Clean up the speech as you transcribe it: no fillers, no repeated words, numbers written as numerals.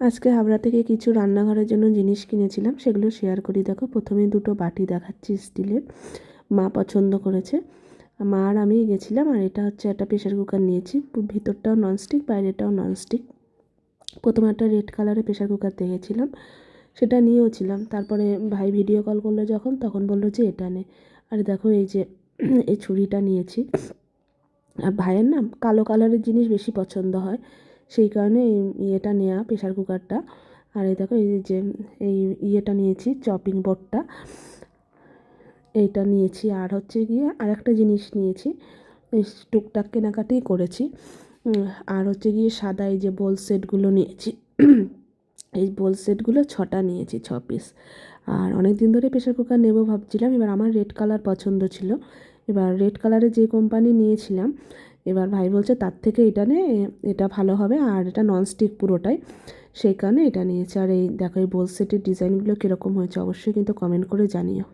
আজকে হাবড়া থেকে কিছু রান্নাঘরের জন্য জিনিস কিনেছিলাম, সেগুলো শেয়ার করি। দেখো, প্রথমে দুটো বাটি দেখাচ্ছি স্টিলের, মা পছন্দ করেছে। মা আর আমি গেছিলাম। আর এটা হচ্ছে একটা প্রেশার কুকার নিয়েছি, ভিতরটাও ননস্টিক, বাইরেটাও ননস্টিক। প্রথমে একটা রেড কালারের প্রেশার কুকার দেখেছিলাম, সেটা নিয়েও ছিলাম। তারপরে ভাই ভিডিও কল করলো যখন, তখন বললো যে এটা নে। আর দেখো এই যে এই ছুরিটা নিয়েছি। আর ভাইয়ের না কালো কালারের জিনিস বেশি পছন্দ হয়, সেই কারণে ইয়েটা নেওয়া, প্রেশার কুকারটা। আর এই দেখো, এই যে এই ইয়েটা নিয়েছি, চপিং বোর্ডটা, এইটা নিয়েছি। আর হচ্ছে গিয়ে আর একটা জিনিস নিয়েছি, এই টুকটাক কেনাকাটি করেছি। আর হচ্ছে গিয়ে সাদা এই যে বোল সেটগুলো নিয়েছি। এই বোল সেটগুলো 6টা নিয়েছি, 6 পিস। আর অনেক দিন ধরে প্রেশার কুকার নেব ভাবছিলাম। এবার আমার রেড কালার পছন্দ ছিল, এবার রেড কালারের যে কোম্পানি নিয়েছিলাম, এবার ভাই বলছে তার থেকে এটা নে, এটা ভালো হবে, আর এটা ননস্টিক পুরোটাই, সেই কারণে এটা নিয়েছি। আর এই দেখো, এই বোল সেটের ডিজাইনগুলো কীরকম হয়েছে অবশ্যই কিন্তু কমেন্ট করে জানিও।